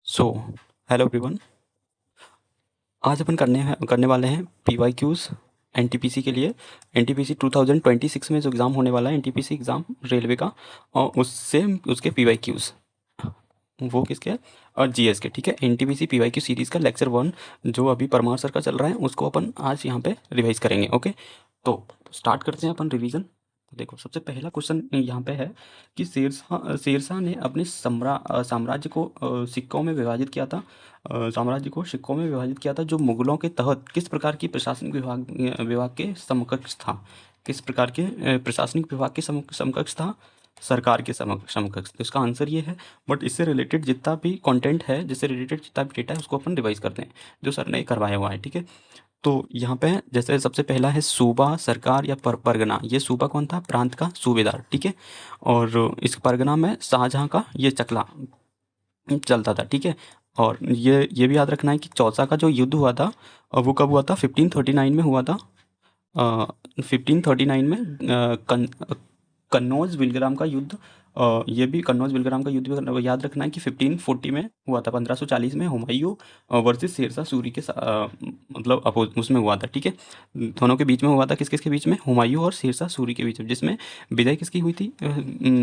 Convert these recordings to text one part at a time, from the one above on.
So hello everyone. आज अपन करने वाले हैं पीवाईक्यूज एनटीपीसी के लिए। एनटीपीसी 2026 में जो एग्ज़ाम होने वाला है, एनटीपीसी एग्ज़ाम रेलवे का, और उससे उसके पीवाईक्यूज वो किसके हैं, और जीएस के। ठीक है, एनटीपीसी पीवाईक्यू सीरीज़ का लेक्चर 1 जो अभी परमार सर का चल रहा है उसको अपन आज यहाँ पे रिवाइज करेंगे। ओके, तो स्टार्ट करते हैं अपन रिवीजन। देखो, सबसे पहला क्वेश्चन यहाँ पे है कि शेरशाह ने अपने साम्राज्य को सिक्कों में विभाजित किया था। साम्राज्य को सिक्कों में विभाजित किया था जो मुगलों के तहत किस प्रकार की प्रशासनिक विभाग के समकक्ष था। किस प्रकार के प्रशासनिक विभाग के समकक्ष था, सरकार के समकक्ष। तो इसका आंसर ये है। बट इससे रिलेटेड जितना भी कंटेंट है, जिससे रिलेटेड जितना भी डेटा है, उसको अपन रिवाइज करते हैं जो सर ने करवाया हुआ है। ठीक है, तो यहाँ पे जैसे सबसे पहला है सूबा, सरकार या परगना। ये सूबा कौन था? प्रांत का सूबेदार। ठीक है, और इस परगना में शाहजहाँ का ये चकला चलता था। ठीक है, और ये भी याद रखना है कि चौसा का जो युद्ध हुआ था वो कब हुआ था? 1539 में हुआ था। 1539 में कन्नौज विलग्राम का युद्ध। ये भी कन्नौज विलग्राम का युद्ध भी याद रखना है कि 1540 में हुआ था। 1540 में हुमायूं वर्सेस शेरशाह सूरी के मतलब अपोज उसमें हुआ था। ठीक है, दोनों के बीच में हुआ था। किस किस के बीच में? हुमायूं और शेरशाह सूरी के बीच में, जिसमें विजय किसकी हुई थी?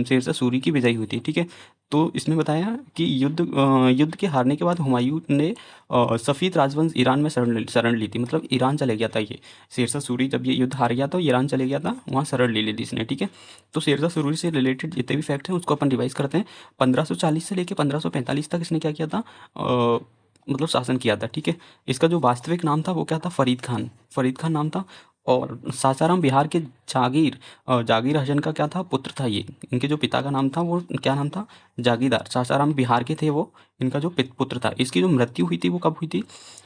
शेरशाह सूरी की विजय हुई थी। ठीक है, तो इसमें बताया कि युद्ध के हारने के बाद हुमायूं ने सफ़ीद राजवंश ईरान में शरण ली थी। मतलब ईरान चले गया था ये। शेरशाह सूरी जब ये युद्ध हार गया था, ईरान चले गया था, वहाँ शरण ले ली थी इसने। ठीक है, तो शेरशाह सूरी से रिलेटेड जितने भी फैक्ट हैं उसको अपन रिवाइज करते हैं। 1540 से लेकर 1545 तक इसने क्या किया था? मतलब शासन किया था। ठीक है, इसका जो वास्तविक नाम था वो क्या था? फरीद खान। फरीद खान नाम था। और सासाराम बिहार के जागीर हसन का क्या था? पुत्र था ये। इनके जो पिता का नाम था वो क्या नाम था? जागीरदार। सासाराम बिहार के थे वो। इनका जो पुत्र था, इसकी जो मृत्यु हुई थी वो कब हुई थी?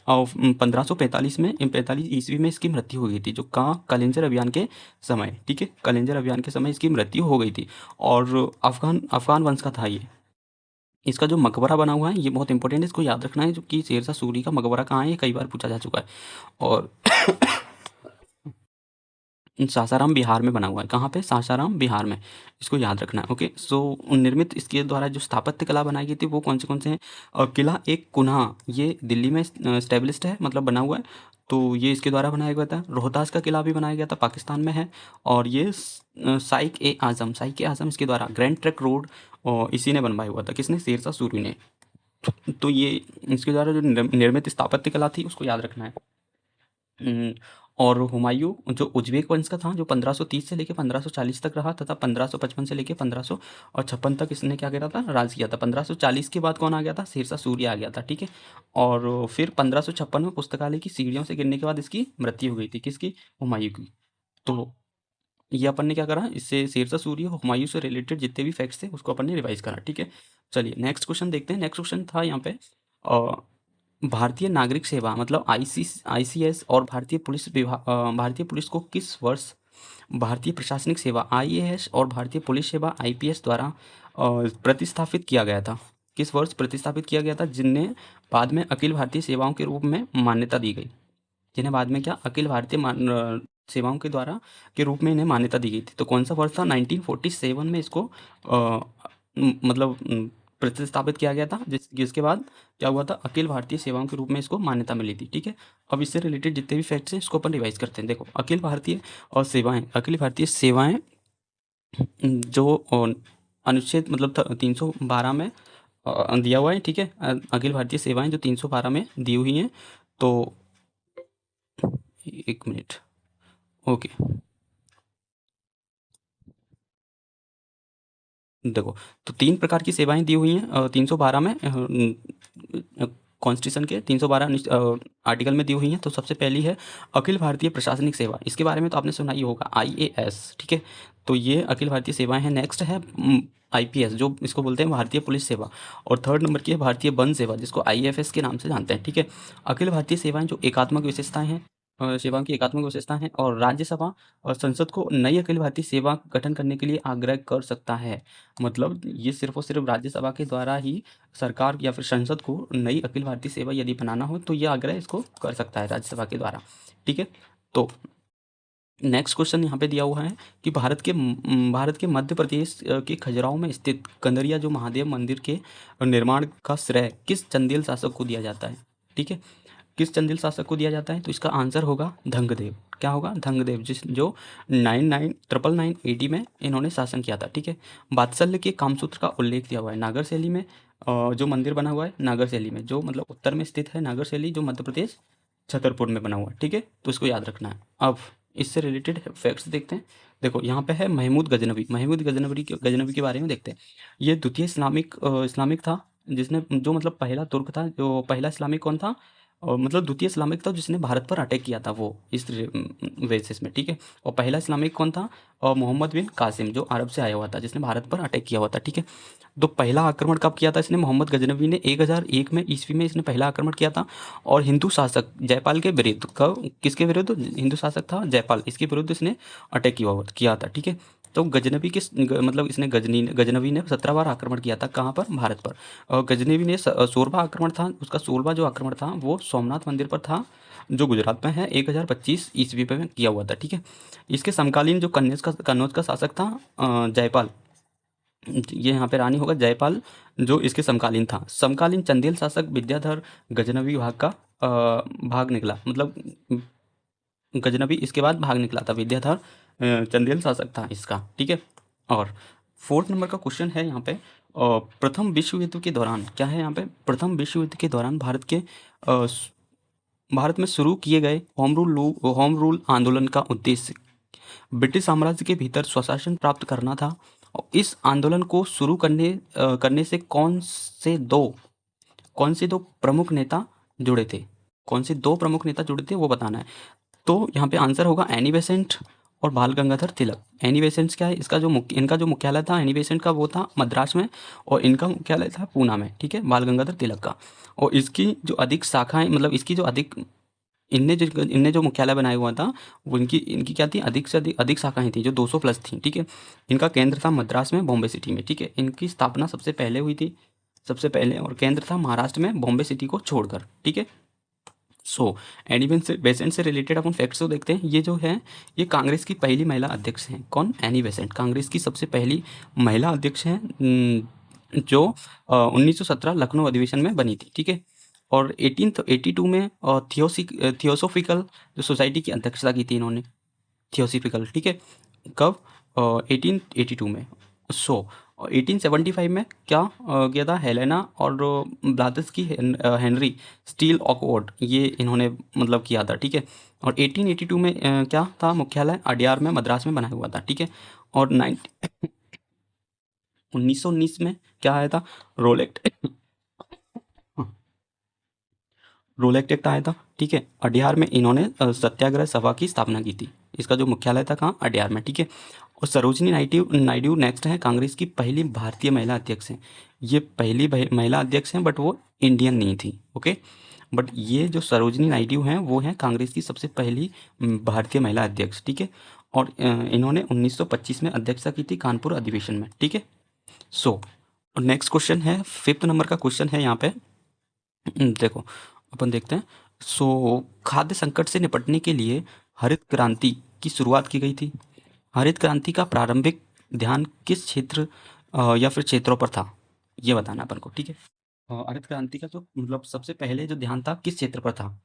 और 1545 में, 45 ईस्वी में इसकी मृत्यु हो गई थी। जो कहाँ? कलिंजर अभियान के समय। ठीक है, कलिंजर अभियान के समय इसकी मृत्यु हो गई थी। और अफगान अफगान वंश का था ये। इसका जो मकबरा बना हुआ है ये बहुत इंपॉर्टेंट है, इसको याद रखना है। जो कि शेरशाह सूरी का मकबरा कहाँ है, ये कई बार पूछा जा चुका है। और सासाराम बिहार में बना हुआ है। कहाँ पे? सासाराम बिहार में। इसको याद रखना है। ओके, सो निर्मित इसके द्वारा जो स्थापत्य कला बनाई गई थी वो कौन से हैं? और किला एक कुन्हा, ये दिल्ली में स्टेब्लिश्ड है, मतलब बना हुआ है। तो ये इसके द्वारा बनाया गया था। रोहतास का किला भी बनाया गया था, पाकिस्तान में है। और ये साइक ए आज़म इसके द्वारा ग्रैंड ट्रक रोड और इसी ने बनवाया हुआ था। किसने? शेरशाह सूरी ने। तो ये इसके द्वारा जो निर्मित स्थापत्य कला थी उसको याद रखना है। हुँ, और हुमायूँ जो उज़्बेक वंश का था, जो 1530 से लेके 1540 तक रहा, तथा 1555 से लेके 1556 तक इसने क्या करा था? राज किया था। 1540 के बाद कौन आ गया था? शेरशाह सूरी आ गया था। ठीक है, और फिर 1556 में पुस्तकालय की सीढ़ियों से गिरने के बाद इसकी मृत्यु हो गई थी। किसकी? हुमायूँ की। तो ये अपन ने क्या करा, इससे शेरशाह सूरी और हुमायूँ से रिलेटेड जितने भी फैक्ट्स थे उसको अपन ने रिवाइज़ करा। ठीक है, चलिए नेक्स्ट क्वेश्चन देखते हैं। नेक्स्ट क्वेश्चन था यहाँ पे अ भारतीय नागरिक सेवा मतलब आईसीएस और भारतीय पुलिस को किस वर्ष भारतीय प्रशासनिक सेवा आईएएस और भारतीय पुलिस सेवा आईपीएस द्वारा प्रतिस्थापित किया गया था? किस वर्ष प्रतिस्थापित किया गया था, जिन्हें बाद में अखिल भारतीय सेवाओं के रूप में मान्यता दी गई? जिन्हें बाद में क्या? अखिल भारतीय सेवाओं के द्वारा के रूप में इन्हें मान्यता दी गई थी। तो कौन सा वर्ष था? 1947 में इसको मतलब प्रतिस्थापित किया गया था, जिसके बाद क्या हुआ था? अखिल भारतीय सेवाओं के रूप में इसको मान्यता मिली थी। ठीक है, अब इससे रिलेटेड जितने भी फैक्ट्स हैं इसको अपन रिवाइज करते हैं। देखो, अखिल भारतीय सेवाएं जो अनुच्छेद मतलब 312 में दिया हुआ है। ठीक है, अखिल भारतीय सेवाएं जो 312 में दी हुई हैं। तो एक मिनट। ओके, देखो, तो 3 प्रकार की सेवाएँ दी हुई हैं 312 में, कॉन्स्टिट्यूशन के 312 आर्टिकल में दी हुई हैं। तो सबसे पहली है अखिल भारतीय प्रशासनिक सेवा। इसके बारे में तो आपने सुना ही होगा, आईएएस। ठीक है, तो ये अखिल भारतीय सेवाएँ हैं। नेक्स्ट है आईपीएस, जो इसको बोलते हैं भारतीय पुलिस सेवा। और थर्ड नंबर की है भारतीय वन सेवा, जिसको आईएफएस के नाम से जानते हैं। ठीक है, अखिल भारतीय सेवाएँ जो एकात्मक विशेषताएँ हैं, सेवाओं की एकात्मक विशेषता है, और राज्यसभा और संसद को नई अखिल भारतीय सेवा गठन करने के लिए आग्रह कर सकता है। मतलब ये सिर्फ़ और सिर्फ़ राज्यसभा के द्वारा ही सरकार या फिर संसद को नई अखिल भारतीय सेवा यदि बनाना हो तो ये आग्रह इसको कर सकता है राज्यसभा के द्वारा। ठीक है, तो नेक्स्ट क्वेश्चन यहाँ पे दिया हुआ है कि भारत के मध्य प्रदेश के खजुराहो में स्थित कंदरिया जो महादेव मंदिर के निर्माण का श्रेय किस चंदेल शासक को दिया जाता है। ठीक है, किस चंदेल शासक को दिया जाता है, तो इसका आंसर होगा धंगदेव। क्या होगा, धंगदेव, जिस जो 9999 AD में इन्होंने शासन किया था। ठीक है, वात्सल्य के कामसूत्र का उल्लेख दिया हुआ है नागर शैली में, जो मंदिर बना हुआ है नागर शैली में, जो मतलब उत्तर में स्थित है नागर शैली, जो मध्य प्रदेश छतरपुर में बना हुआ है। ठीक है, तो इसको याद रखना है। अब इससे रिलेटेड फैक्ट्स देखते हैं। देखो यहाँ पे है महमूद गजनवी। महमूद गजनवी के बारे में देखते हैं। ये द्वितीय इस्लामिक था, जिसने जो मतलब पहला तुर्क था, जो पहला इस्लामिक कौन था, और मतलब द्वितीय इस्लामिक था जिसने भारत पर अटैक किया था, वो इस बेसिस में। ठीक है, और पहला इस्लामिक कौन था, और मोहम्मद बिन कासिम, जो अरब से आया हुआ था, जिसने भारत पर अटैक किया हुआ था। ठीक है, तो पहला आक्रमण कब किया था इसने, मोहम्मद गजनवी ने 1001 में ईस्वी में इसने पहला आक्रमण किया था। और हिंदू शासक जयपाल के विरुद्ध, कब, किसके विरुद्ध, हिंदू शासक था जयपाल, इसके विरुद्ध इसने अटैक किया था। ठीक है, तो गजनवी मतलब इसने गजनवी ने 17 बार आक्रमण किया था, कहाँ पर, भारत पर। और गजनवी ने 16वां आक्रमण था, उसका 16वां जो आक्रमण था वो सोमनाथ मंदिर पर था, जो गुजरात में है, 1025 ईस्वी पे में किया हुआ था। ठीक है, इसके समकालीन जो कन्नौज का शासक था जयपाल, ये यहाँ पे रानी होगा जयपाल, जो इसके समकालीन था। समकालीन चंदेल शासक विद्याधर गजनवी भाग निकला, मतलब गजनवी इसके बाद भाग निकला था, विद्याधर चंदेल शासक था इसका। ठीक है, और 4th नंबर का क्वेश्चन है यहाँ पे, प्रथम विश्व युद्ध के दौरान क्या है यहाँ पे, प्रथम विश्व युद्ध के दौरान भारत में शुरू किए गए होम रूल आंदोलन का उद्देश्य ब्रिटिश साम्राज्य के भीतर स्वशासन प्राप्त करना था। और इस आंदोलन को शुरू करने से कौन से दो प्रमुख नेता जुड़े थे, कौन से दो प्रमुख नेता जुड़े थे वो बताना है। तो यहाँ पे आंसर होगा एनी बेसेंट और बाल गंगाधर तिलक। एनी बेसेंट क्या है, इनका जो मुख्यालय था एनी बेसेंट का वो था मद्रास में, और इनका मुख्यालय था पूना में। ठीक है, बाल गंगाधर तिलक का। और इसकी जो अधिक शाखाएं, मतलब इसकी जो अधिक इनने जो मुख्यालय बनाया हुआ था, वो इनकी इनकी क्या थी, अधिक से अधिक शाखाएं थी, जो 200 प्लस थी। ठीक है, इनका केंद्र था मद्रास में, बॉम्बे सिटी में। ठीक है, इनकी स्थापना सबसे पहले हुई थी, सबसे पहले, और केंद्र था महाराष्ट्र में, बॉम्बे सिटी को छोड़कर। ठीक है, सो एनी बेसेंट से रिलेटेड अपन फैक्ट्स को देखते हैं। ये जो है, ये कांग्रेस की पहली महिला अध्यक्ष हैं। कौन, एनी बेसेंट कांग्रेस की सबसे पहली महिला अध्यक्ष हैं, जो 1917 लखनऊ अधिवेशन में बनी थी। ठीक है, और 1882 में थियोसोफिकल जो सोसाइटी की अध्यक्षता की थी इन्होंने, थियोसोफिकल। ठीक है, कब, 1882 में। सो 1875 में क्या किया था, हेलेना और ब्लाथेस्की हेनरी स्टील ऑकवर्ड, ये इन्होंने मतलब किया था। ठीक है, और 1882 में क्या था, मुख्यालय अडयार में, मद्रास में बनाया हुआ था। ठीक है, और 1919 में क्या आया था, रोलेक्ट रोलेक्ट एक्ट आया था। ठीक है, अडयार में इन्होंने सत्याग्रह सभा की स्थापना की थी। इसका जो मुख्यालय था कहाँ, अडयार में। ठीक है, और सरोजिनी नायडू नेक्स्ट है, कांग्रेस की पहली भारतीय महिला अध्यक्ष हैं। ये पहली महिला अध्यक्ष हैं, बट वो इंडियन नहीं थी। ओके, बट ये जो सरोजिनी नायडू हैं वो हैं कांग्रेस की सबसे पहली भारतीय महिला अध्यक्ष। ठीक है, और इन्होंने 1925 में अध्यक्षता की थी कानपुर अधिवेशन में। ठीक है, सो नेक्स्ट क्वेश्चन है, 5th नंबर का क्वेश्चन है यहाँ पे। देखो अपन देखते हैं। सो खाद्य संकट से निपटने के लिए हरित क्रांति की शुरुआत की गई थी। हरित क्रांति का प्रारंभिक ध्यान किस क्षेत्र या फिर क्षेत्रों पर था, ये बताना अपन को। ठीक है, हरित क्रांति का जो मतलब सबसे पहले जो ध्यान था किस क्षेत्र पर था,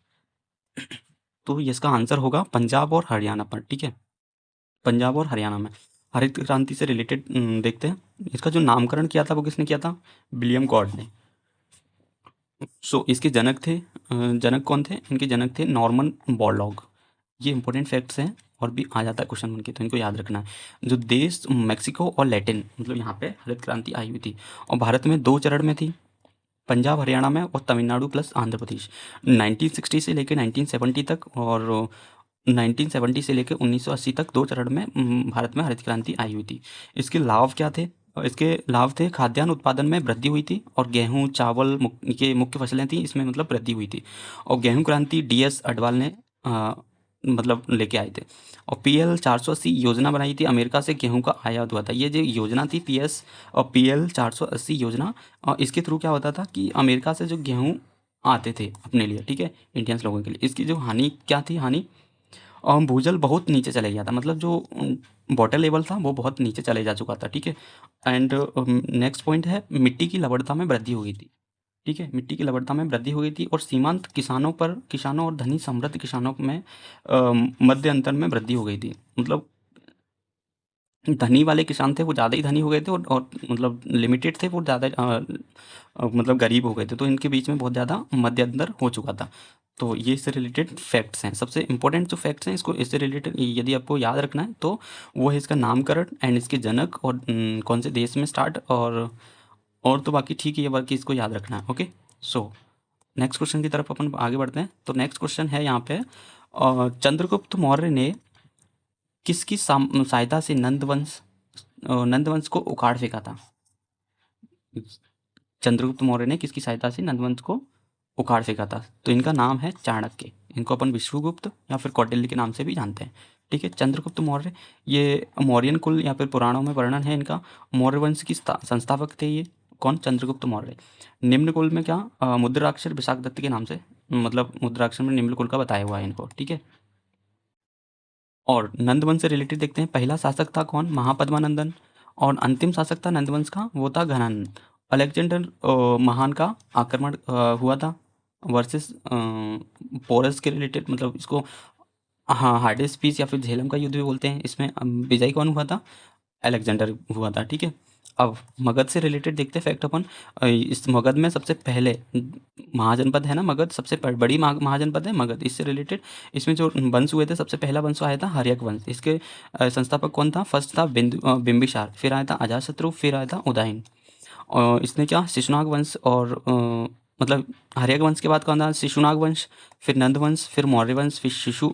तो इसका आंसर होगा पंजाब और हरियाणा पर। ठीक है, पंजाब और हरियाणा में हरित क्रांति से रिलेटेड देखते हैं। इसका जो नामकरण किया था वो किसने किया था, विलियम गॉड ने। सो इसके जनक थे, जनक कौन थे, इनके जनक थे नॉर्मन बोरलॉग। ये इंपॉर्टेंट फैक्ट्स हैं, और भी आ जाता है क्वेश्चन बन के, तो इनको याद रखना है। जो देश मेक्सिको और लैटिन, मतलब यहाँ पे हरित क्रांति आई हुई थी, और भारत में 2 चरण में थी, पंजाब हरियाणा में और तमिलनाडु प्लस आंध्र प्रदेश। 1960 से लेकर 1970 तक, और 1970 से लेकर 1980 तक 2 चरण में भारत में हरित क्रांति आई हुई थी। इसके लाभ क्या थे, इसके लाभ थे, खाद्यान्न उत्पादन में वृद्धि हुई थी, और गेहूँ चावल के मुख्य फसलें थी, इसमें मतलब वृद्धि हुई थी। और गेहूँ क्रांति DS अडवाल ने मतलब लेके आए थे। और PL 480 योजना बनाई थी, अमेरिका से गेहूं का आयात हुआ था। ये जो योजना थी PL 480 योजना, इसके थ्रू क्या होता था कि अमेरिका से जो गेहूं आते थे अपने लिए, ठीक है, इंडियंस लोगों के लिए, इसकी जो हानि क्या थी, हानि भूजल बहुत नीचे चले गया था, मतलब जो वाटर लेवल था वो बहुत नीचे चले जा चुका था, ठीक है। एंड नेक्स्ट पॉइंट है मिट्टी की लवणता में वृद्धि हो गई थी, ठीक है, मिट्टी की लवणता में वृद्धि हो गई थी और सीमांत किसानों और धनी समृद्ध किसानों में मध्य अंतर में वृद्धि हो गई थी। मतलब धनी वाले किसान थे वो ज़्यादा ही धनी हो गए थे और मतलब लिमिटेड थे वो ज़्यादा मतलब गरीब हो गए थे, तो इनके बीच में बहुत ज़्यादा मध्य अंतर हो चुका था। तो ये इससे रिलेटेड फैक्ट्स हैं, सबसे इंपॉर्टेंट जो फैक्ट्स हैं इसको इससे रिलेटेड यदि आपको याद रखना है तो वो है इसका नामकरण एंड इसके जनक और कौन से देश में स्टार्ट, और तो बाकी ठीक है, ये बाकी इसको याद रखना है। ओके, सो नेक्स्ट क्वेश्चन की तरफ अपन आगे बढ़ते हैं। तो नेक्स्ट क्वेश्चन है यहाँ पे चंद्रगुप्त मौर्य ने किसकी सहायता से नंदवंश को उखाड़ फेंका था? चंद्रगुप्त मौर्य ने किसकी सहायता से नंदवंश को उखाड़ फेंका था? तो इनका नाम है चाणक्य, इनको अपन विष्णुगुप्त या फिर कौटिल्य के नाम से भी जानते हैं, ठीक है। चंद्रगुप्त मौर्य ये मौर्यन कुल या फिर पुराणों में वर्णन है इनका, मौर्य वंश की संस्थापक थे ये। कौन? चंद्रगुप्त मौर्य। निम्न कुल में क्या? मुद्राक्षर विशाखदत्त के नाम से, मतलब मुद्राक्षर में निम्न कुल का बताया हुआ है इनको, ठीक है। और नंदवंश से रिलेटेड देखते हैं, पहला शासक था कौन? महापद्मानंदन। और अंतिम शासक था नंदवंश का, वो था घनानंद। अलेक्जेंडर महान का आक्रमण हुआ था वर्सेस पोरस के रिलेटेड, मतलब इसको हाँ हार्डेस्ट पीस या फिर झेलम का युद्ध भी बोलते हैं। इसमें विजयी कौन हुआ था? अलेक्जेंडर हुआ था, ठीक है। अब मगध से रिलेटेड देखते हैं फैक्ट अपन। इस मगध में सबसे पहले महाजनपद है ना, मगध सबसे बड़ी महाजनपद है मगध। इससे रिलेटेड इसमें जो वंश हुए थे, सबसे पहला वंश आया था हर्यक वंश। इसके संस्थापक कौन था? फर्स्ट था बिंबिसार, फिर आया था अजातशत्रु, फिर आया था उदयन। और इसने क्या शिशुनाग वंश और मतलब हर्यक वंश के बाद कौन था? शिशुनाग वंश, फिर नंद वंश, फिर मौर्य वंश, फिर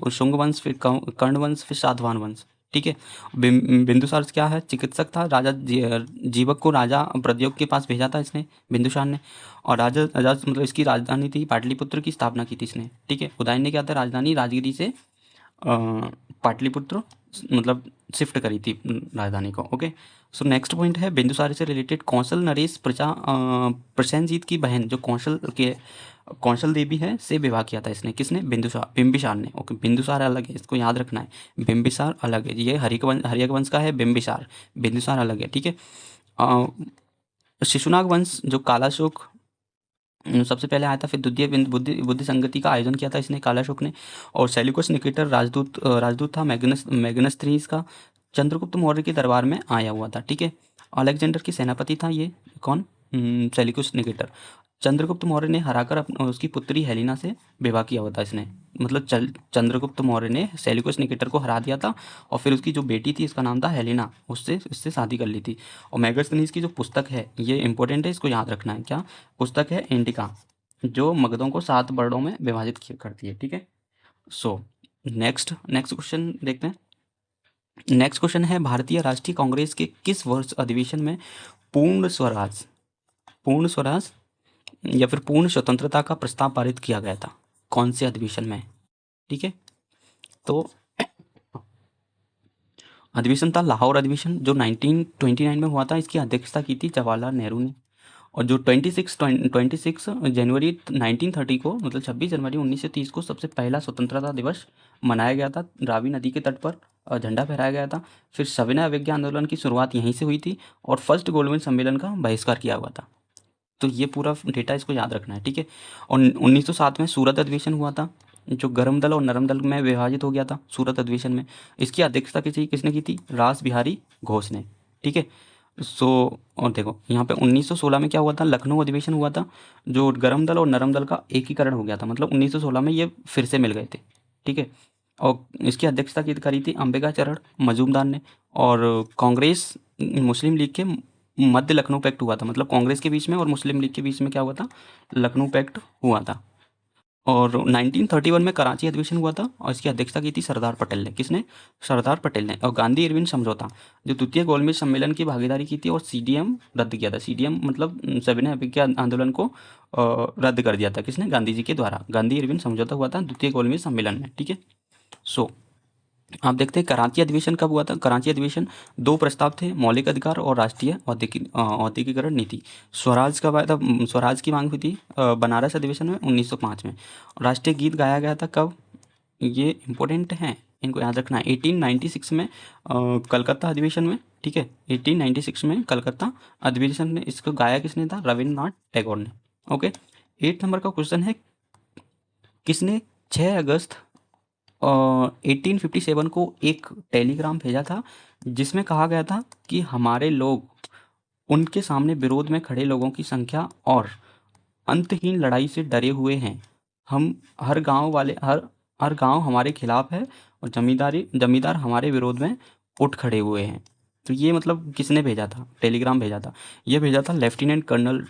शुंग वंश, फिर कर्ण वंश, फिर सातवाहन वंश, ठीक है। बिंदुसार क्या है? चिकित्सक था, राजा जीवक को राजा प्रद्योग के पास भेजा था इसने, बिंदुसार ने। और राजा राजा मतलब इसकी राजधानी थी पाटलिपुत्र की स्थापना की थी इसने, ठीक है। उदयन ने क्या था? राजधानी राजगिरी से पाटलिपुत्र मतलब शिफ्ट करी थी राजधानी को। ओके, सो नेक्स्ट पॉइंट है बिंदुसार से रिलेटेड, कौशल नरेश प्रसेनजीत की बहन जो कौशल देवी है से विवाह किया था इसने। किसने? बिंबिसार ने। ओके, बिंदुसार अलग है, इसको याद रखना है, बिंबिसार अलग है। ये हर्यक वंश का है बिंबिसार, बिंदुसार अलग है, ठीक है। शिशुनाग वंश जो कालाशोक सबसे पहले आया था, फिर द्वितीय बुद्धि संगति का आयोजन किया था इसने कालाशोक ने। और सेल्यूकस निकेटर राजदूत था मैग्नस थ्री इसका, चंद्रगुप्त मौर्य के दरबार में आया हुआ था, ठीक है। अलेक्जेंडर की सेनापति था ये, कौन? Seleucus Nicator. चंद्रगुप्त मौर्य ने हराकर उसकी पुत्री हेलिना से विवाह किया हुआ था इसने, मतलब चंद्रगुप्त मौर्य ने सेल्यूकस निकेटर को हरा दिया था और फिर उसकी जो बेटी थी इसका नाम था हेलिना, उससे शादी कर ली थी। और मैगस्थनीज की जो पुस्तक है ये इंपॉर्टेंट है, इसको याद रखना है। क्या पुस्तक है? इंडिका, जो मगधों को 7 वर्णों में विभाजित करती है, ठीक है। सो नेक्स्ट क्वेश्चन देखते हैं। नेक्स्ट क्वेश्चन है भारतीय राष्ट्रीय कांग्रेस के किस वर्ष अधिवेशन में पूर्ण स्वराज या फिर पूर्ण स्वतंत्रता का प्रस्ताव पारित किया गया था? कौन से अधिवेशन में? ठीक है, तो अधिवेशन था लाहौर अधिवेशन जो 1929 में हुआ था। इसकी अध्यक्षता की थी जवाहरलाल नेहरू ने। और जो 26 जनवरी 1930 को, मतलब 26 जनवरी 1930 को सबसे पहला स्वतंत्रता दिवस मनाया गया था, रावी नदी के तट पर झंडा फहराया गया था। फिर सविनय अवज्ञा आंदोलन की शुरुआत यहीं से हुई थी और फर्स्ट गोलमेज सम्मेलन का बहिष्कार किया हुआ था। तो ये पूरा डेटा इसको याद रखना है, ठीक है। और 1907 में सूरत अधिवेशन हुआ था जो गर्म दल और नरम दल में विभाजित हो गया था सूरत अधिवेशन में। इसकी अध्यक्षता किसने की थी? रास बिहारी घोष ने, ठीक है। सो और देखो यहाँ पे 1916 में क्या हुआ था? लखनऊ अधिवेशन हुआ था जो गर्म दल और नरम दल का एकीकरण हो गया था, मतलब 1916 में ये फिर से मिल गए थे, ठीक है। और इसकी अध्यक्षता की करी थी अंबिकाचरण मजूमदार ने। और कांग्रेस मुस्लिम लीग के मध्य लखनऊ पैक्ट हुआ था, मतलब कांग्रेस के बीच में और मुस्लिम लीग के बीच में क्या हुआ था? लखनऊ पैक्ट हुआ था। और 1931 में कराची अधिवेशन हुआ था और इसकी अध्यक्षता की थी सरदार पटेल ने। किसने? सरदार पटेल ने। और गांधी इरविन समझौता जो द्वितीय गोलमेज सम्मेलन की भागीदारी की थी और सीडीएम रद्द किया था। सीडीएम मतलब सविनय अवज्ञा आंदोलन को रद्द कर दिया था। किसने? गांधी जी के द्वारा। गांधी इरविन समझौता हुआ था द्वितीय गोलमेज सम्मेलन में, ठीक है। सो आप देखते हैं कराची अधिवेशन कब हुआ था। कराची अधिवेशन 2 प्रस्ताव थे, मौलिक अधिकार और राष्ट्रीय औद्योगिकरण नीति। स्वराज कब आया था? स्वराज की मांग हुई थी बनारस अधिवेशन में 1905 में। राष्ट्रीय गीत गाया गया था कब? ये इम्पोर्टेंट है, इनको याद रखना है। 1896 में कलकत्ता अधिवेशन में, ठीक है, 1896 में कलकत्ता अधिवेशन में इसको गाया किसने था? रविन्द्रनाथ टैगोर ने। ओके, 8 नंबर का क्वेश्चन है, किसने 6 अगस्त 1857 को एक टेलीग्राम भेजा था जिसमें कहा गया था कि हमारे लोग उनके सामने विरोध में खड़े लोगों की संख्या और अंतहीन लड़ाई से डरे हुए हैं। हम हर गांव वाले हर हर गांव हमारे खिलाफ है और जमींदार हमारे विरोध में उठ खड़े हुए हैं। तो ये मतलब किसने भेजा था? टेलीग्राम भेजा था। ये भेजा था लेफ्टिनेंट कर्नल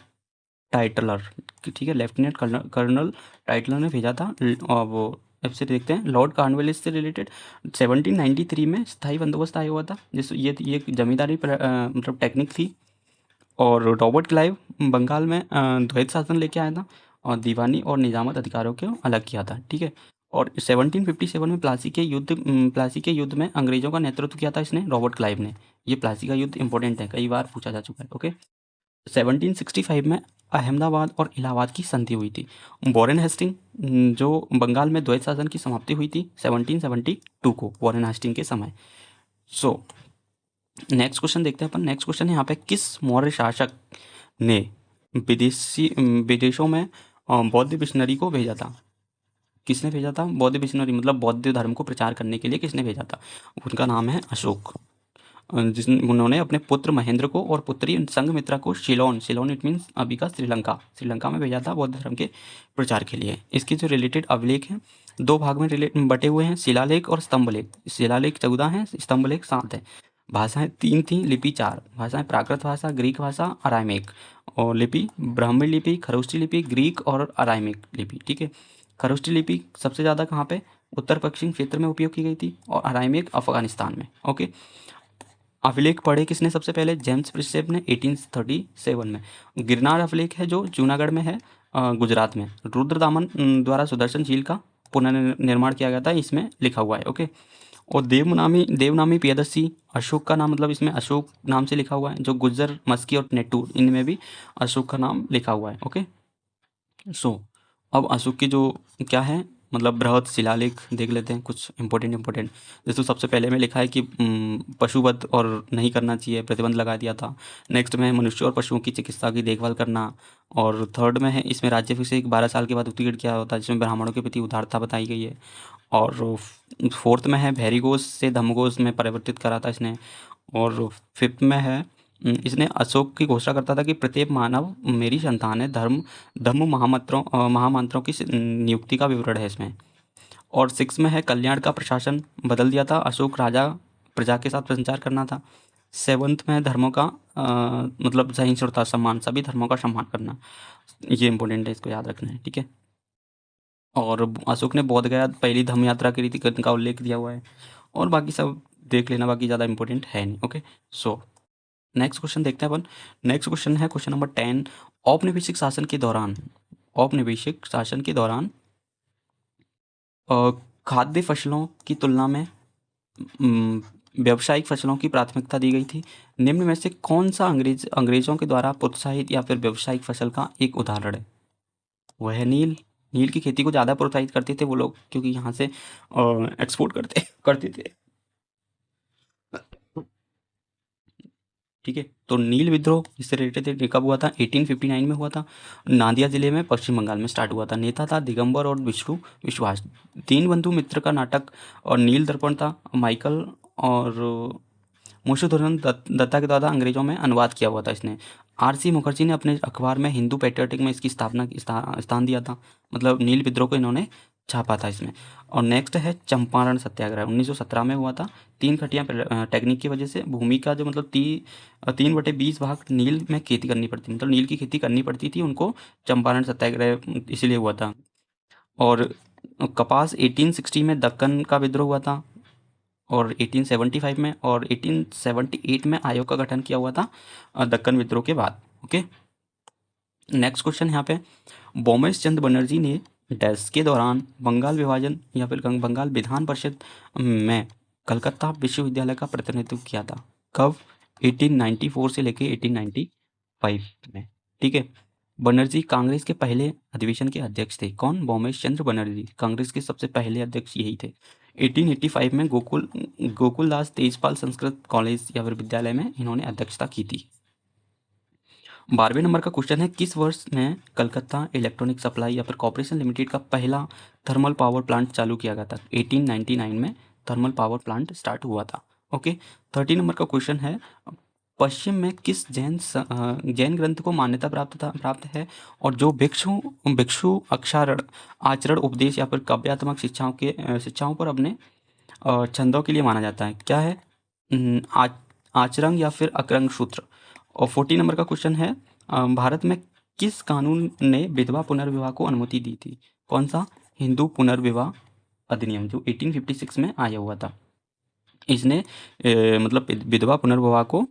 टाइटलर, ठीक है, लेफ्टिनेंट कर्नल टाइटलर ने भेजा था। और वो अब से देखते हैं, लॉर्ड कॉर्नवालिस से रिलेटेड 1793 में स्थायी बंदोबस्त आया हुआ था, जिस ये एक जमींदारी मतलब टेक्निक थी। और रॉबर्ट क्लाइव बंगाल में द्वैत शासन लेके आया था और दीवानी और निजामत अधिकारों को अलग किया था, ठीक है। और 1757 में प्लासी के युद्ध में अंग्रेजों का नेतृत्व किया था इसने, रॉबर्ट क्लाइव ने। ये प्लासी का युद्ध इंपॉर्टेंट है, कई बार पूछा जा चुका है। ओके, 1765 में अहमदाबाद और इलाहाबाद की संधि हुई थी। वॉरेन हेस्टिंग जो बंगाल में द्वैत शासन की समाप्ति हुई थी 1772 को, वॉरेन हेस्टिंग के समय। सो नेक्स्ट क्वेश्चन देखते हैं अपन। नेक्स्ट क्वेश्चन है यहाँ पे, किस मौर्य शासक ने विदेशों में बौद्ध मिशनरी को भेजा था? किसने भेजा था? बौद्ध मिशनरी मतलब बौद्ध धर्म को प्रचार करने के लिए किसने भेजा था? उनका नाम है अशोक। उन्होंने अपने पुत्र महेंद्र को और पुत्री संघमित्रा को सिलोन इट मीन्स अभी का श्रीलंका में भेजा था बौद्ध धर्म के प्रचार के लिए। इसके जो रिलेटेड अभिलेख हैं 2 भाग में बटे हुए हैं, शिलालेख और स्तंभलेख। शिलालेख 14 है, स्तंभलेख 7 है। भाषाएं 3 थी, लिपि 4। भाषाएं प्राकृत भाषा, ग्रीक भाषा, अरामिक। और लिपि ब्राह्मी लिपि, खरोष्ठी लिपि, ग्रीक और अरामिक लिपि, ठीक है। खरोष्ठी लिपि सबसे ज़्यादा कहाँ पे? उत्तर पश्चिम क्षेत्र में उपयोग की गई थी और अरामिक अफगानिस्तान में। ओके, अभिलेख पढ़े किसने सबसे पहले? जेम्स प्रिस्सेप ने 1837 में। गिरनार अभिलेख है जो जूनागढ़ में है, गुजरात में। रुद्रदामन द्वारा सुदर्शन झील का पुनर्निर्माण किया गया था, इसमें लिखा हुआ है। ओके, और देवनामी प्रियदर्शी, अशोक का नाम मतलब इसमें अशोक नाम से लिखा हुआ है। जो गुज्जर, मस्की और नेटूर, इनमें भी अशोक का नाम लिखा हुआ है। ओके, सो अब अशोक की जो क्या है मतलब बृहद शिलालेख देख लेते हैं, कुछ इंपॉर्टेंट। जैसे सबसे पहले में लिखा है कि पशुवध और नहीं करना चाहिए, प्रतिबंध लगा दिया था। नेक्स्ट में है मनुष्य और पशुओं की चिकित्सा की देखभाल करना। और थर्ड में है इसमें राज्याभिषेक 12 साल के बाद उत्कीर्ण किया होता है, जिसमें ब्राह्मणों के प्रति उदारता बताई गई है। और फोर्थ में है भैरीघोष से धम्मघोष में परिवर्तित करा था इसने। और फिफ्थ में है इसने अशोक की घोषणा करता था कि प्रत्येक मानव मेरी संतान है। धम्म महामंत्रों की नियुक्ति का विवरण है इसमें। और सिक्स में है कल्याण का प्रशासन बदल दिया था, अशोक राजा प्रजा के साथ संचार करना था। सेवंथ में है धर्मों का मतलब सहिष्णुता, सम्मान, सभी धर्मों का सम्मान करना। ये इंपॉर्टेंट है, इसको याद रखना है, ठीक है। और अशोक ने बोध गया पहली धम्म यात्रा की रीति का उल्लेख दिया हुआ है। और बाकी सब देख लेना, बाकी ज़्यादा इंपॉर्टेंट है नहीं। ओके, सो नेक्स्ट क्वेश्चन देखते हैं अपन। नेक्स्ट क्वेश्चन है क्वेश्चन नंबर 10। औपनिवेशिक शासन के दौरान खाद्य फसलों की तुलना में व्यावसायिक फसलों की प्राथमिकता दी गई थी। निम्न में से कौन सा अंग्रेजों के द्वारा प्रोत्साहित या फिर व्यावसायिक फसल का एक उदाहरण है? वह है नील की खेती को ज़्यादा प्रोत्साहित करते थे वो लोग, क्योंकि यहाँ से एक्सपोर्ट करते थे, ठीक है। तो नील विद्रोह इससे रिलेटेड कब हुआ था? 1859 में हुआ था। नादिया जिले में पश्चिम बंगाल में स्टार्ट हुआ था। नेता था दिगंबर और विश्वास। तीन बंधु मित्र का नाटक और नील दर्पण था, माइकल और मधुसूदन दत्ता के द्वारा अंग्रेजों में अनुवाद किया हुआ था इसने। आर.सी. मुखर्जी ने अपने अखबार में हिंदू पैट्रियोटिक में इसकी स्थान दिया था, मतलब नील विद्रोह को इन्होंने छापा था इसमें। और नेक्स्ट है चंपारण सत्याग्रह, 1917 में हुआ था। 3 खटिया टेक्निक की वजह से भूमि का जो मतलब 3/20 भाग नील में खेती करनी पड़ती, मतलब नील की खेती करनी पड़ती थी उनको। चंपारण सत्याग्रह इसीलिए हुआ था। और कपास 1860 में दक्कन का विद्रोह हुआ था। और 1875 में और 1878 में आयोग का गठन किया हुआ था दक्कन विद्रोह के बाद। ओके, नेक्स्ट क्वेश्चन यहाँ पे, बोमेश चंद्र बनर्जी ने डैश के दौरान बंगाल विभाजन या फिर बंगाल विधान परिषद में कलकत्ता विश्वविद्यालय का प्रतिनिधित्व किया था। कब? 1894 से लेके 1895 में, ठीक है। बनर्जी कांग्रेस के पहले अधिवेशन के अध्यक्ष थे। कौन? भौमेश चंद्र बनर्जी कांग्रेस के सबसे पहले अध्यक्ष यही थे। 1885 में गोकुलदास तेजपाल संस्कृत कॉलेज या फिर विद्यालय में इन्होंने अध्यक्षता की थी। 12वें नंबर का क्वेश्चन है, किस वर्ष में कलकत्ता इलेक्ट्रॉनिक सप्लाई या फिर कॉर्पोरेशन लिमिटेड का पहला थर्मल पावर प्लांट चालू किया गया था? 1899 में थर्मल पावर प्लांट स्टार्ट हुआ था। ओके। 13 नंबर का क्वेश्चन है, पश्चिम में किस जैन ग्रंथ को मान्यता प्राप्त है और जो भिक्षु अक्षारण आचरण उपदेश या फिर काव्यात्मक शिक्षाओं पर अपने छंदों के लिए माना जाता है? क्या है? आचरंग या फिर अकरंग सूत्र। और 14 नंबर का क्वेश्चन है, भारत में किस कानून ने विधवा पुनर्विवाह को अनुमति दी थी? कौन सा? हिंदू पुनर्विवाह अधिनियम, जो 1856 में आया हुआ था। इसने मतलब विधवा पुनर्विवाह को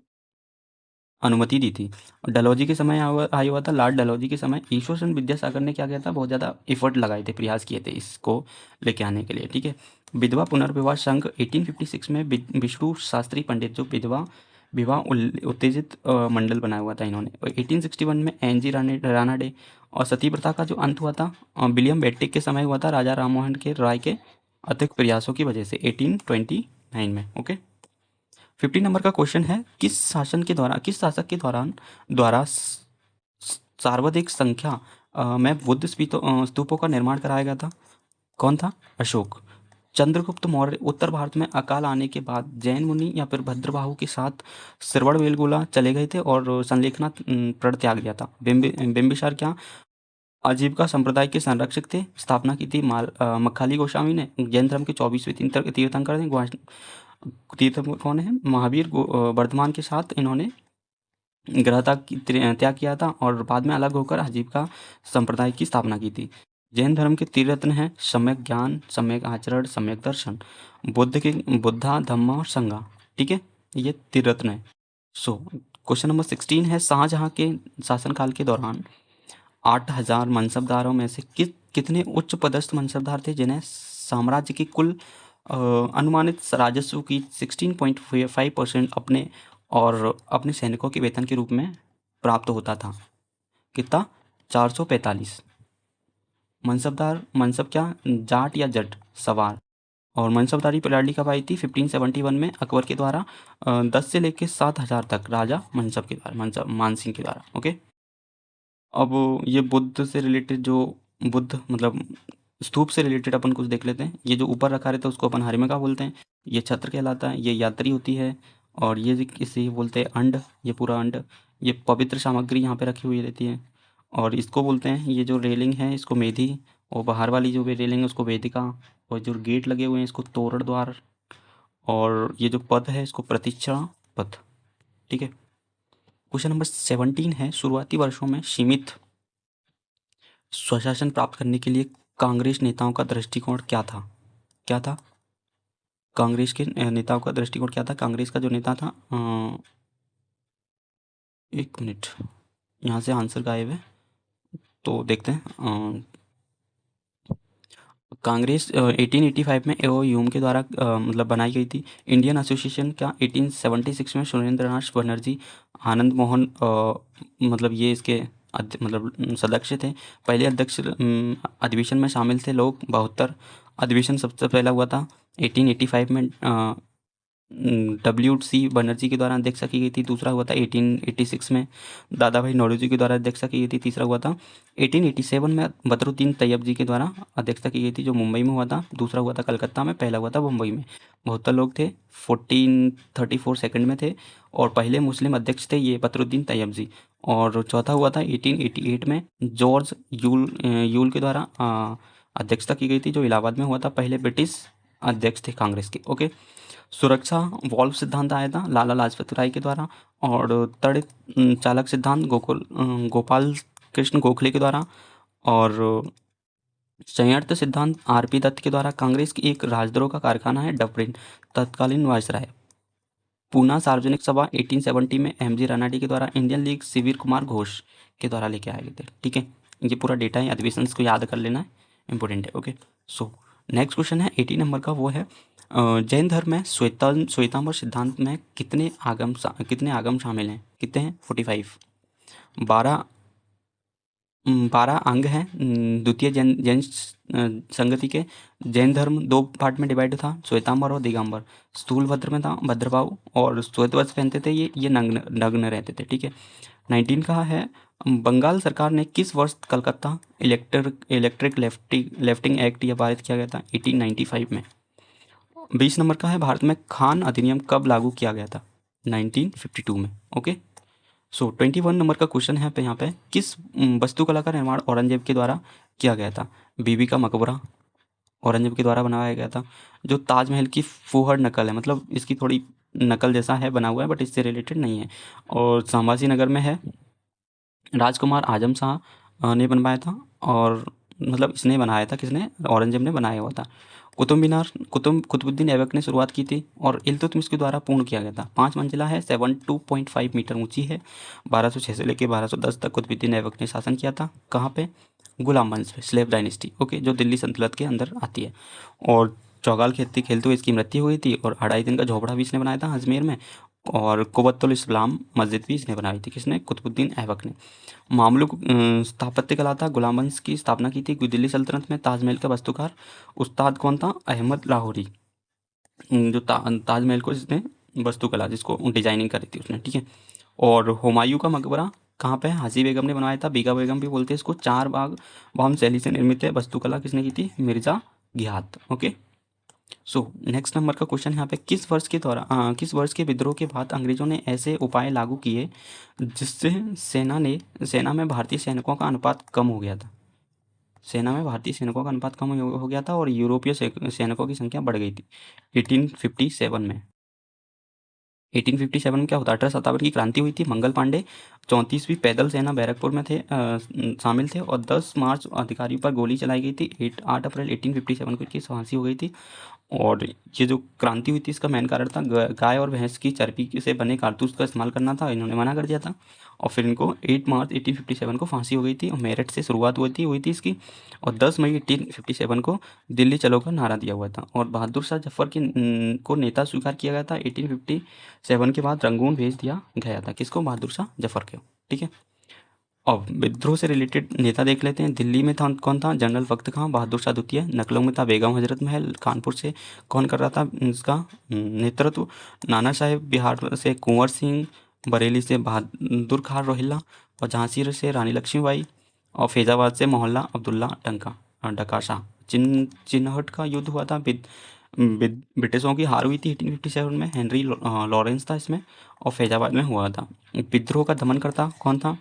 अनुमति दी थी। डलहौजी के समय आया हुआ था। लॉर्ड डलहौजी के समय ईश्वर चंद्र विद्यासागर ने क्या किया था? बहुत ज़्यादा एफर्ट लगाए थे, प्रयास किए थे इसको लेके आने के लिए। ठीक है। विधवा पुनर्विवाह संघ 1856 में विष्णु शास्त्री पंडित जो विधवा विवाह उत्तेजित मंडल बनाया हुआ था इन्होंने। और 1861 में एन.जी. रानाडे और सती प्रथा का जो अंत हुआ था विलियम बेंटिक के समय हुआ था, राजा राममोहन राय के अतिरिक्त प्रयासों की वजह से 1829 में। ओके। 50 नंबर का क्वेश्चन है, किस शासक के द्वारा सर्वाधिक संख्या में बुद्ध स्तूपों का निर्माण कराया गया था? कौन था? अशोक। चंद्रगुप्त मौर्य उत्तर भारत में अकाल आने के बाद जैन मुनि या फिर भद्रबाहु के साथ श्रवणबेलगोला चले गए थे और संलेखना प्रण त्याग दिया था। बिंबिसार क्या आजीविका संप्रदाय के संरक्षक थे? स्थापना की थी मक्खाली गोस्वामी ने। जैन धर्म के 24वें तीर्थंकर थे। तीर्थंकर कौन है? महावीर वर्धमान के साथ इन्होंने ग्रह त्याग किया था और बाद में अलग होकर आजीविका संप्रदाय की स्थापना की थी। जैन धर्म के त्रिरत्न हैं सम्यक ज्ञान, सम्यक आचरण, सम्यक दर्शन। बुद्धा, धम्मा और संघा। ठीक है, ये त्रिरत्न है। सो क्वेश्चन नंबर 16 है, शाहजहां के शासनकाल के दौरान 8000 मनसबदारों में से कितने उच्च पदस्थ मनसबदार थे जिन्हें साम्राज्य की कुल अनुमानित राजस्व की 16.5% अपने सैनिकों के वेतन के रूप में प्राप्त होता था? कितना? 445 मनसबदार। मनसब क्या? जाट या जट सवार। और मनसबदारी प्रणाली कब आई थी? 1571 में अकबर के द्वारा 10 से लेकर 7000 तक राजा मनसब के द्वारा, मानसिंह के द्वारा। ओके। अब ये बुद्ध से रिलेटेड जो बुद्ध मतलब स्तूप से रिलेटेड अपन कुछ देख लेते हैं। ये जो ऊपर रखा रहता है उसको अपन हरिमा का बोलते हैं। ये छत्र कहलाता है। ये यात्री होती है। और ये किसे बोलते हैं? अंड। ये पूरा अंड। ये पवित्र सामग्री यहाँ पे रखी हुई रहती है और इसको बोलते हैं, ये जो रेलिंग है इसको मेधी, और बाहर वाली जो भी रेलिंग है उसको वेदिका, और जो गेट लगे हुए हैं इसको तोरण द्वार, और ये जो पद है इसको प्रतीक्षा पद। ठीक है। क्वेश्चन नंबर 17 है, शुरुआती वर्षों में सीमित स्वशासन प्राप्त करने के लिए कांग्रेस नेताओं का दृष्टिकोण क्या था? क्या था? कांग्रेस के नेताओं का दृष्टिकोण क्या था? कांग्रेस का जो नेता था, एक मिनट, यहाँ से आंसर गायब है तो देखते हैं। कांग्रेस 1885 में एओ ह्यूम के द्वारा मतलब बनाई गई थी। इंडियन एसोसिएशन का 1876 में सुरेंद्रनाथ बनर्जी, आनंद मोहन मतलब ये इसके मतलब सदस्य थे। पहले अध्यक्ष अधिवेशन में शामिल थे लोग 72। अधिवेशन सबसे पहला हुआ था 1885 में WC बनर्जी के द्वारा अध्यक्षता की गई थी। दूसरा हुआ था 1886 में दादा भाई नौरोजी के द्वारा अध्यक्षता की गई थी। तीसरा हुआ था 1887 में बदरुद्दीन तैयब जी के द्वारा अध्यक्षता की गई थी, जो मुंबई में हुआ था। दूसरा हुआ था कलकत्ता में। पहला हुआ था मुंबई में। 72 लोग थे। 1434 सेकंड में थे और पहले मुस्लिम अध्यक्ष थे ये बदरुद्दीन तैयब जी। और चौथा हुआ था 1888 में जॉर्ज यूल के द्वारा अध्यक्षता की गई थी, जो इलाहाबाद में हुआ था। पहले ब्रिटिश अध्यक्ष थे कांग्रेस के। ओके। सुरक्षा वॉल्व सिद्धांत आया था लाला लाजपत राय के द्वारा, और तड़ित चालक सिद्धांत गोपाल कृष्ण गोखले के द्वारा, और संयंत्र सिद्धांत आरपी दत्त के द्वारा। कांग्रेस की एक राजद्रोह का कारखाना है डफरिन, तत्कालीन वायसराय। पूना सार्वजनिक सभा 1870 में एमजी रानाडी के द्वारा। इंडियन लीग शिविर कुमार घोष के द्वारा लेके आए गए थे। ठीक है, ये पूरा डेटा है, अधिवेशन को याद कर लेना है, इंपॉर्टेंट है। ओके। सो नेक्स्ट क्वेश्चन है 80 नंबर का, वो है जैन धर्म में श्वेतांबर सिद्धांत में कितने आगम शामिल हैं? कितने हैं? 45। 12 12 अंग हैं द्वितीय जैन जैन संगति के। जैन धर्म दो पार्ट में डिवाइड था, श्वेतांबर और दिगंबर। स्थूल भद्र में था भद्रभाव, और श्वेत वस्त्र पहनते थे ये नग्न नग्न रहते थे, ठीक है। 19 कहा है, बंगाल सरकार ने किस वर्ष कलकत्ता इलेक्ट्रिक लेफ्टिंग एक्ट यह पारित किया गया था? 1895 में। 20 नंबर का है, भारत में खान अधिनियम कब लागू किया गया था? 1952 में। ओके। सो 21 नंबर का क्वेश्चन है पे यहाँ पे, किस वास्तुकला का निर्माण औरंगजेब के द्वारा किया गया था? बीबी का मकबरा औरंगजेब के द्वारा बनाया गया था। जो ताजमहल की फुहड़ नकल है, मतलब इसकी थोड़ी नकल जैसा है बना हुआ है, बट इससे रिलेटेड नहीं है, और संभाजी नगर में है। राजकुमार आजम शाह ने बनवाया था, और मतलब इसने बनाया था, किसने? औरंगजेब ने बनाया हुआ था। कुतुब मीनार कुतुबुद्दीन ऐबक ने शुरुआत की थी, और इल्तुतमिश के द्वारा पूर्ण किया गया था। 5 मंजिला है, 72.5 मीटर ऊंची है। 1206 से लेकर 1210 तक कुतुबुद्दीन ऐबक ने शासन किया था। कहाँ पे? गुलाम वंश पे, स्लेव डायनेस्टी, ओके, जो दिल्ली सल्तनत के अंदर आती है। और चौगाल खेलते खेलते हुए इसकी मृत्यु हुई थी, और 2.5 दिन का झोपड़ा भी इसने बनाया था अजमेर में। और कुबतुल इस्लाम मस्जिद भी इसने बनाई थी, किसने? कुतुबुद्दीन ऐबक ने। मामलुक स्थापत्य कला था, गुलाम वंश की स्थापना की थी दिल्ली सल्तनत में। ताजमहल का वास्तुकार उस्ताद कौन था? अहमद लाहौरी। जो ताजमहल को जिसने वास्तुकला, जिसको डिजाइनिंग करी थी उसने, ठीक है। और हुमायूं का मकबरा कहाँ पे है? हाजी बेगम ने बनवाया था, बीगा बेगम भी बोलते हैं इसको। 4 बाग बाम शैली से निर्मित है। वास्तुकला किसने की थी? मिर्जा घियात। ओके। सो नेक्स्ट नंबर का क्वेश्चन यहाँ पे, किस वर्ष के विद्रोह के बाद अंग्रेजों ने ऐसे उपाय लागू किए जिससे सेना में भारतीय सैनिकों का अनुपात कम हो गया था? सेना में भारतीय सैनिकों का अनुपात कम हो गया था, और यूरोपीय सैनिकों की संख्या बढ़ गई थी 1857 में। 1857 में क्या होता है? 1857 की क्रांति हुई थी। मंगल पांडे 34वीं पैदल सेना बैरकपुर में थे, शामिल थे, और 10 मार्च अधिकारियों पर गोली चलाई गई थी। 8 अप्रैल 1857 को इनकी फांसी हो गई थी। और ये जो क्रांति हुई थी, इसका मेन कारण था गाय और भैंस की चर्बी से बने कारतूस का इस्तेमाल करना था, इन्होंने मना कर दिया था। और फिर इनको 8 मार्च 1857 को फांसी हो गई थी, और मेरठ से शुरुआत हुई थी इसकी। और 10 मई 1857 को दिल्ली चलो का नारा दिया हुआ था। और बहादुर शाह जफर को नेता स्वीकार किया गया था। 1857 के बाद रंगून भेज दिया गया था, किसको? बहादुर शाह जफर को, ठीक है। अब विद्रोह से रिलेटेड नेता देख लेते हैं। दिल्ली में था कौन था? जनरल वक्त खां बहादुर शाह द्वितीय। नकलों में था बेगम हजरत महल। कानपुर से कौन कर रहा था इसका नेतृत्व? नाना साहेब। बिहार से कुंवर सिंह। बरेली से बहादुर खान रोहिल्ला। और झांसी से रानी लक्ष्मीबाई। और फैजाबाद से मोहल्ला अब्दुल्ला डका शाह। चिन्हट का युद्ध हुआ था, ब्रिटिशों की हार हुई थी 1857 में। हेनरी लॉरेंस था इसमें, और फैजाबाद में हुआ था। विद्रोह का दमन करता कौन था?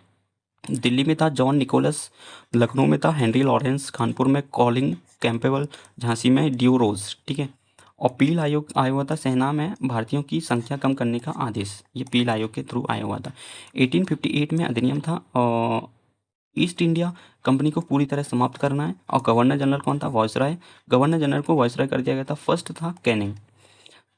दिल्ली में था जॉन निकोलस। लखनऊ में था हेनरी लॉरेंस। कानपुर में कॉलिंग कैंपबेल। झांसी में ड्यू रोज, ठीक है। और पील आयोग आया हुआ था सेना में भारतीयों की संख्या कम करने का आदेश, ये पील आयोग के थ्रू आया हुआ था। 1858 में अधिनियम था, और ईस्ट इंडिया कंपनी को पूरी तरह समाप्त करना है। और गवर्नर जनरल कौन था? वायसराय। गवर्नर जनरल को वायसराय कर दिया गया था। फर्स्ट था कैनिंग।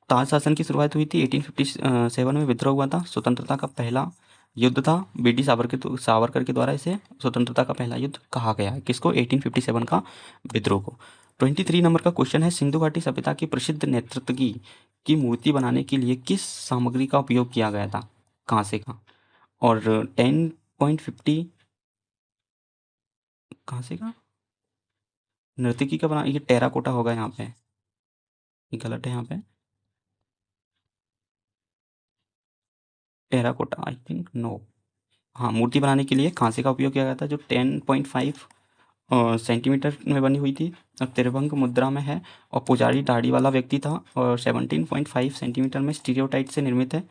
ताज शासन की शुरुआत हुई थी 1857 में। विद्रोह हुआ था। स्वतंत्रता का पहला युद्ध था। बीडी सावरकर के द्वारा इसे स्वतंत्रता का पहला युद्ध कहा गया है, किसको? 1857 का विद्रोह को। 23 नंबर का क्वेश्चन है, सिंधु घाटी सभ्यता की प्रसिद्ध नेतृत्व की मूर्ति बनाने के लिए किस सामग्री का उपयोग किया गया था? कांसे का। और 10.50 कांसे का नर्तकी का बना, ये टेराकोटा होगा यहाँ पे, ये गलत है यहाँ पे। Terracotta I think, no. हाँ, मूर्ति बनाने के लिए कांसे का उपयोग किया गया था, जो 10.5 सेंटीमीटर में बनी हुई थी, और त्रिभंग मुद्रा में है। और पुजारी दाढ़ी वाला व्यक्ति था, और 17.5 सेंटीमीटर में स्टीरियोटाइट से निर्मित है।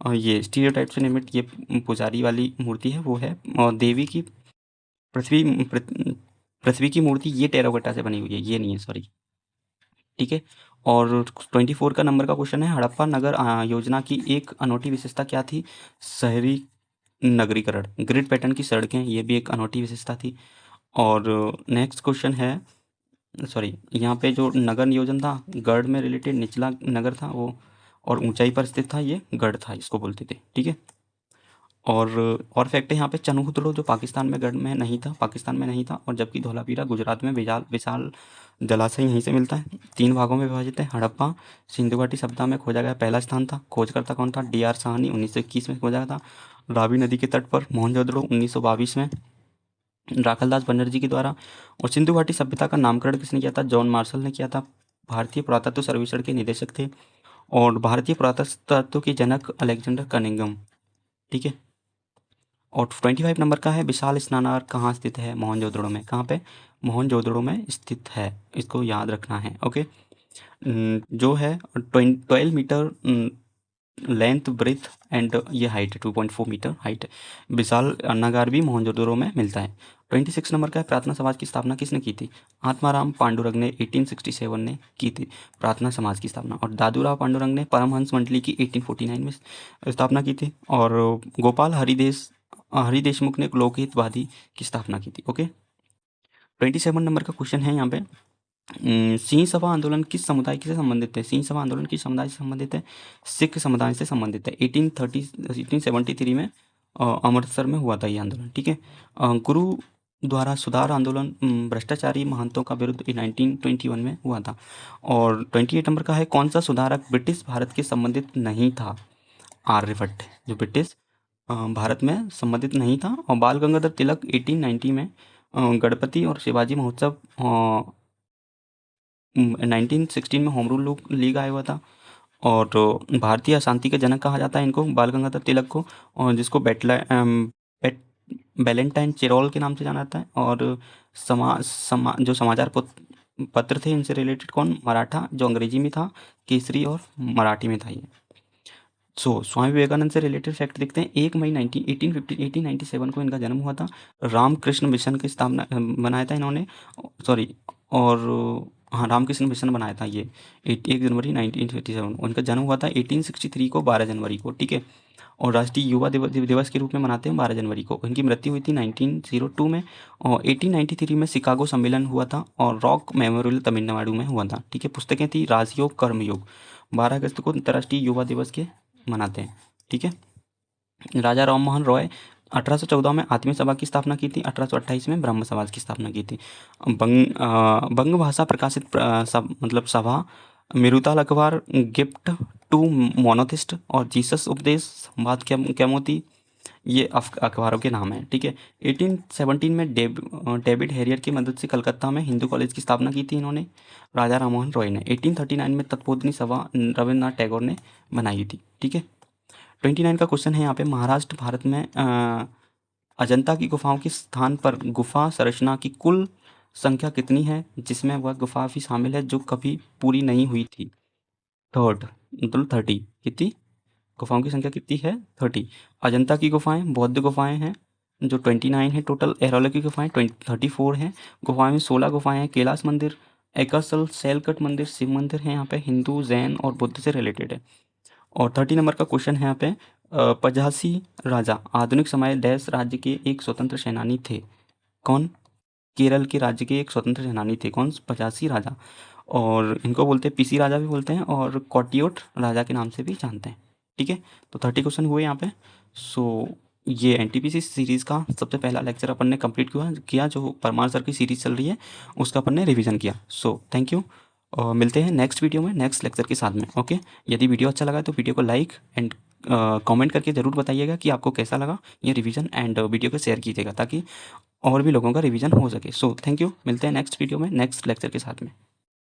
और ये स्टीरियोटाइट से निर्मित ये पुजारी वाली मूर्ति है, वो है। और देवी की पृथ्वी पृथ्वी की मूर्ति ये टेराकोटा से बनी हुई है, ये नहीं है, सॉरी, ठीक है। और 24 का नंबर का क्वेश्चन है, हड़प्पा नगर योजना की एक अनोखी विशेषता क्या थी? शहरी नगरीकरण, ग्रिड पैटर्न की सड़कें, ये भी एक अनोखी विशेषता थी। और नेक्स्ट क्वेश्चन है, सॉरी, यहाँ पे जो नगर नियोजन था, गढ़ में रिलेटेड निचला नगर था वो, और ऊंचाई पर स्थित था, ये गढ़ था, इसको बोलते थे, ठीक है। और फैक्ट है यहाँ पे, चनहुतड़ो जो पाकिस्तान में गढ़ में नहीं था, पाकिस्तान में नहीं था, और जबकि धौलावीरा गुजरात में विशाल विशाल जलाशय यहीं से मिलता है। 3 भागों में विभाजित है। हड़प्पा सिंधु घाटी सभ्यता में खोजा गया पहला स्थान था। खोजकर्ता कौन था? डी आर साहनी, 1921 में खोजा था। रावी नदी के तट पर मोहनजोदड़ो 1922 में। राखलदास बनर्जी के द्वारा। और सिंधु घाटी सभ्यता का नामकरण किसने किया था? जॉन मार्शल ने किया था। भारतीय पुरातत्व सर्वेक्षण के निदेशक थे। और भारतीय पुरातत्व के जनक अलेक्जेंडर कनिंघम। ठीक है। और 25 नंबर का है, विशाल स्नानागार कहाँ स्थित है? मोहनजोदड़ो में। कहाँ पे? मोहनजोदड़ो में स्थित है, इसको याद रखना है। ओके। जो है 12 मीटर लेंथ, ब्रेथ एंड ये हाइट है 2.4 मीटर हाइट है। विशाल अन्नागार भी मोहनजोदड़ो में मिलता है। 26 नंबर का है, प्रार्थना समाज की स्थापना किसने की थी? आत्माराम पांडुरंग ने 1867 में की थी प्रार्थना समाज की स्थापना। और दादूराव पांडुरंग ने परमहंस मंडली की 1849 में स्थापना की थी। और गोपाल हरि देशमुख ने लोकहितवादी की स्थापना की थी। ओके। 27 नंबर का क्वेश्चन है यहाँ पे, सिंह सभा आंदोलन किस समुदाय से संबंधित है? सिंह सभा आंदोलन किस समुदाय से संबंधित है? सिख समुदाय से संबंधित है। 1873 में अमृतसर में हुआ था ये आंदोलन। ठीक है। गुरु द्वारा सुधार आंदोलन भ्रष्टाचारी महंतों का विरुद्ध 1921 में हुआ था। और 28 नंबर का है, कौन सा सुधारक ब्रिटिश भारत के संबंधित नहीं था? आर्यभट्ट, जो ब्रिटिश भारत में संबंधित नहीं था। और बाल गंगाधर तिलक 1890 में गणपति और शिवाजी महोत्सव 1916 में होम रूल लीग आया हुआ था। और भारतीय अशांति के जनक कहा जाता है इनको, बाल गंगाधर तिलक को, और जिसको बैलेंटाइन चेरोल के नाम से जाना जाता है। और जो समाचार पत्र थे इनसे रिलेटेड कौन? मराठा, जो अंग्रेजी में था, केसरी और मराठी में था ये। स्वामी विवेकानंद से रिलेटेड फैक्ट देखते हैं। 1 मई 1897 को इनका जन्म हुआ था। रामकृष्ण मिशन की स्थापना बनाया था इन्होंने, सॉरी, और हाँ, रामकृष्ण मिशन बनाया था ये 1 जनवरी 1957। उनका जन्म हुआ था 1863 को 12 जनवरी को। ठीक है। और राष्ट्रीय युवा दिवस के रूप में मनाते हैं 12 जनवरी को। उनकी मृत्यु हुई थी 1902 में। और 1893 में शिकागो सम्मेलन हुआ था और रॉक मेमोरियल तमिलनाडु में हुआ था। ठीक है। पुस्तकें थी राजयोग, कर्मयोग। 12 अगस्त को अंतर्राष्ट्रीय युवा दिवस के मनाते हैं। ठीक है। राजा राममोहन रॉय 1814 में आत्मीय सभा की स्थापना की थी। 1828 में ब्रह्म समाज की स्थापना की थी। बंग भाषा प्रकाशित मतलब सभा, मिरुताल अखबार, गिफ्ट टू मोनोथिस्ट और जीसस उपदेश संवाद कैमोती, ये अखबारों के नाम हैं। ठीक है। 1817 में डेविड हैरियर की मदद से कलकत्ता में हिंदू कॉलेज की स्थापना की थी इन्होंने, राजा राममोहन रॉय ने। 1839 में तत्पोदनी सभा रविन्द्रनाथ टैगोर ने बनाई थी। ठीक है। 29 का क्वेश्चन है यहाँ पे, महाराष्ट्र भारत में अजंता की गुफाओं के स्थान पर गुफा संरचना की कुल संख्या कितनी है, जिसमें वह गुफा भी शामिल है जो कभी पूरी नहीं हुई थी? थर्ड, मतलब 30। कितनी गुफाओं की संख्या कितनी है? 30। अजंता की गुफाएं, बौद्ध गुफाएं हैं जो 29 है टोटल। एरोला की गुफाएं 34 हैं। गुफाएं में 16 गुफाएं हैं। कैलाश मंदिर, एकसल, सैलकट मंदिर, शिव मंदिर है यहाँ पे, हिंदू, जैन और बुद्ध से रिलेटेड है। और 30 नंबर का क्वेश्चन है यहाँ पे, पजासी राजा आधुनिक समय डैश राज्य के एक स्वतंत्र सेनानी थे? कौन? केरल के राज्य के एक स्वतंत्र सेनानी थे। कौन? पजासी राजा। और इनको बोलते हैं पीसी राजा भी बोलते हैं और कोटियोट राजा के नाम से भी जानते हैं। ठीक है। तो 30 क्वेश्चन हुए यहाँ पे। सो ये एनटीपीसी सीरीज़ का सबसे पहला लेक्चर अपन ने कंप्लीट किया जो परमार सर की सीरीज़ चल रही है उसका अपन ने रिवीजन किया। So thank you. और मिलते हैं नेक्स्ट वीडियो में नेक्स्ट लेक्चर के साथ में। ओके। यदि वीडियो अच्छा लगा तो वीडियो को लाइक एंड कमेंट करके ज़रूर बताइएगा कि आपको कैसा लगा ये रिवीजन, एंड वीडियो को शेयर कीजिएगा ताकि और भी लोगों का रिवीजन हो सके। So thank you. मिलते हैं नेक्स्ट वीडियो में नेक्स्ट लेक्चर के साथ में।